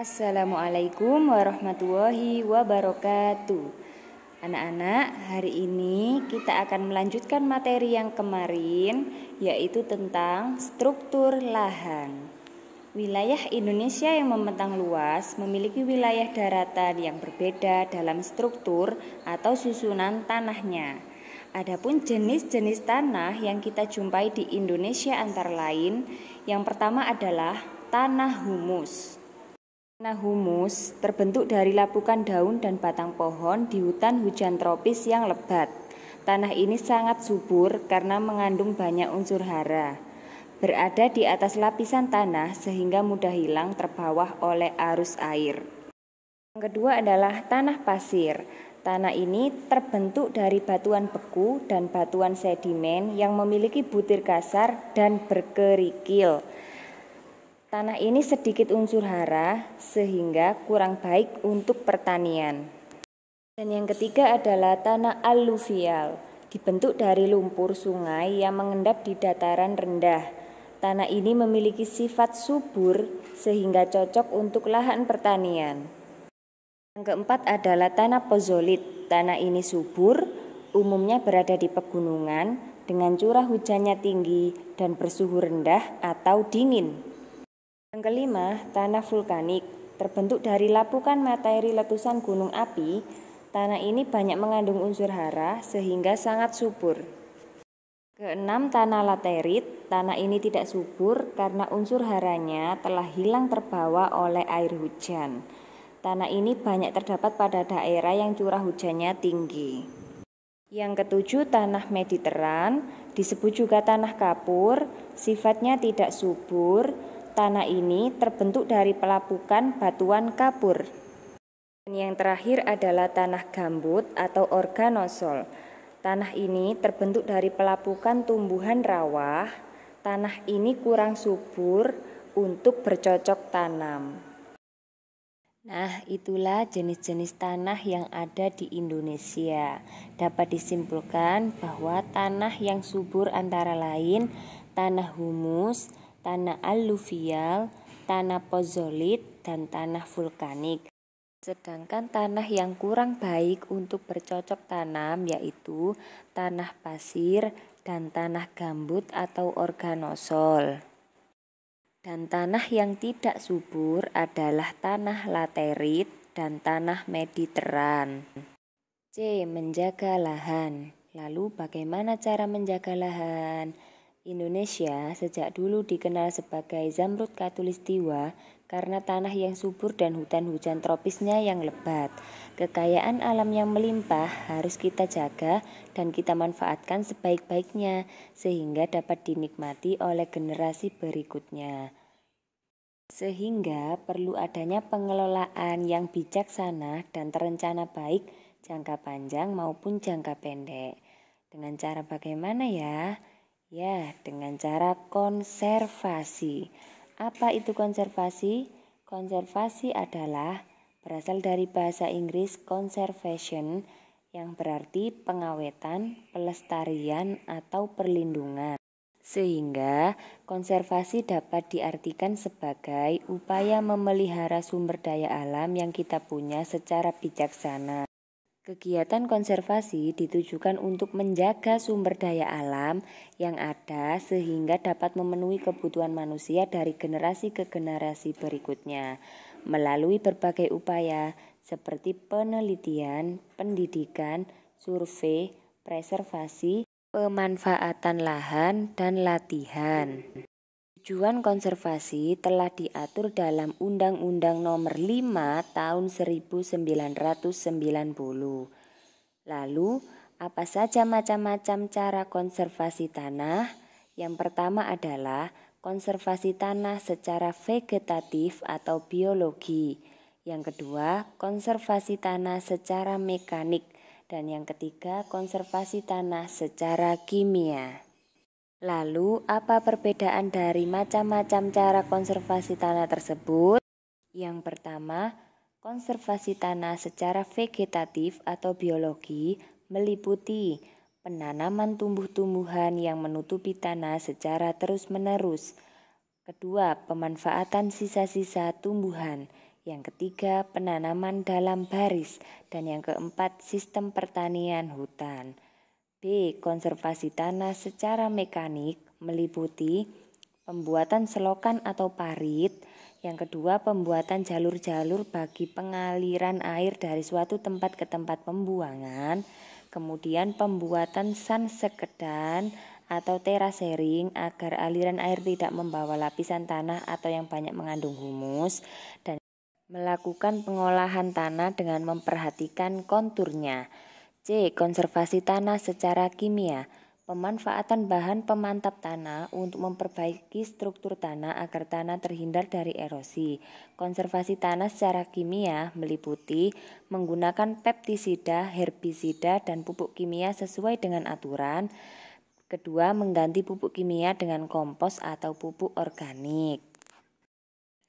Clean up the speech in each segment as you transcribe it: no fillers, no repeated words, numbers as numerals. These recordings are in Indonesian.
Assalamualaikum warahmatullahi wabarakatuh. Anak-anak, hari ini kita akan melanjutkan materi yang kemarin, yaitu tentang struktur lahan. Wilayah Indonesia yang membentang luas memiliki wilayah daratan yang berbeda dalam struktur atau susunan tanahnya. Adapun jenis-jenis tanah yang kita jumpai di Indonesia antara lain, yang pertama adalah tanah humus. Tanah humus terbentuk dari lapukan daun dan batang pohon di hutan hujan tropis yang lebat. Tanah ini sangat subur karena mengandung banyak unsur hara. Berada di atas lapisan tanah sehingga mudah hilang terbawa oleh arus air. Yang kedua adalah tanah pasir. Tanah ini terbentuk dari batuan beku dan batuan sedimen yang memiliki butir kasar dan berkerikil. Tanah ini sedikit unsur hara sehingga kurang baik untuk pertanian. Dan yang ketiga adalah tanah aluvial, dibentuk dari lumpur sungai yang mengendap di dataran rendah. Tanah ini memiliki sifat subur sehingga cocok untuk lahan pertanian. Yang keempat adalah tanah pozolit. Tanah ini subur, umumnya berada di pegunungan dengan curah hujannya tinggi dan bersuhu rendah atau dingin. Yang kelima, tanah vulkanik, terbentuk dari lapukan materi letusan gunung api. Tanah ini banyak mengandung unsur hara sehingga sangat subur. Keenam, tanah laterit. Tanah ini tidak subur karena unsur haranya telah hilang terbawa oleh air hujan. Tanah ini banyak terdapat pada daerah yang curah hujannya tinggi. Yang ketujuh, tanah mediteran, disebut juga tanah kapur, sifatnya tidak subur. Tanah ini terbentuk dari pelapukan batuan kapur. Dan yang terakhir adalah tanah gambut atau organosol. Tanah ini terbentuk dari pelapukan tumbuhan rawa. Tanah ini kurang subur untuk bercocok tanam. Nah, itulah jenis-jenis tanah yang ada di Indonesia. Dapat disimpulkan bahwa tanah yang subur antara lain tanah humus, tanah aluvial, tanah pozolit, dan tanah vulkanik. Sedangkan tanah yang kurang baik untuk bercocok tanam yaitu tanah pasir dan tanah gambut atau organosol. Dan tanah yang tidak subur adalah tanah laterit dan tanah mediteran. C. Menjaga lahan. Lalu bagaimana cara menjaga lahan? Indonesia sejak dulu dikenal sebagai Zamrud Khatulistiwa karena tanah yang subur dan hutan hujan tropisnya yang lebat. Kekayaan alam yang melimpah harus kita jaga dan kita manfaatkan sebaik-baiknya sehingga dapat dinikmati oleh generasi berikutnya. Sehingga perlu adanya pengelolaan yang bijaksana dan terencana baik jangka panjang maupun jangka pendek. Dengan cara bagaimana ya? Ya, dengan cara konservasi. Apa itu konservasi? Konservasi adalah berasal dari bahasa Inggris conservation yang berarti pengawetan, pelestarian, atau perlindungan. Sehingga konservasi dapat diartikan sebagai upaya memelihara sumber daya alam yang kita punya secara bijaksana. Kegiatan konservasi ditujukan untuk menjaga sumber daya alam yang ada sehingga dapat memenuhi kebutuhan manusia dari generasi ke generasi berikutnya melalui berbagai upaya seperti penelitian, pendidikan, survei, preservasi, pemanfaatan lahan, dan latihan. Tujuan konservasi telah diatur dalam Undang-Undang Nomor 5 Tahun 1990. Lalu, apa saja macam-macam cara konservasi tanah? Yang pertama adalah konservasi tanah secara vegetatif atau biologi. Yang kedua, konservasi tanah secara mekanik. Dan yang ketiga, konservasi tanah secara kimia. Lalu, apa perbedaan dari macam-macam cara konservasi tanah tersebut? Yang pertama, konservasi tanah secara vegetatif atau biologi meliputi penanaman tumbuh-tumbuhan yang menutupi tanah secara terus-menerus. Kedua, pemanfaatan sisa-sisa tumbuhan. Yang ketiga, penanaman dalam baris. Dan yang keempat, sistem pertanian hutan. B. Konservasi tanah secara mekanik meliputi pembuatan selokan atau parit. Yang kedua, pembuatan jalur-jalur bagi pengaliran air dari suatu tempat ke tempat pembuangan. Kemudian pembuatan sansekedan atau terasering agar aliran air tidak membawa lapisan tanah atau yang banyak mengandung humus. Dan melakukan pengolahan tanah dengan memperhatikan konturnya. C. Konservasi tanah secara kimia. Pemanfaatan bahan pemantap tanah untuk memperbaiki struktur tanah agar tanah terhindar dari erosi. Konservasi tanah secara kimia meliputi menggunakan pestisida, herbisida, dan pupuk kimia sesuai dengan aturan. Kedua, mengganti pupuk kimia dengan kompos atau pupuk organik.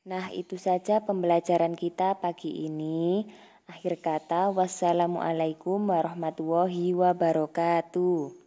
Nah, itu saja pembelajaran kita pagi ini. Akhir kata, wassalamualaikum warahmatullahi wabarakatuh.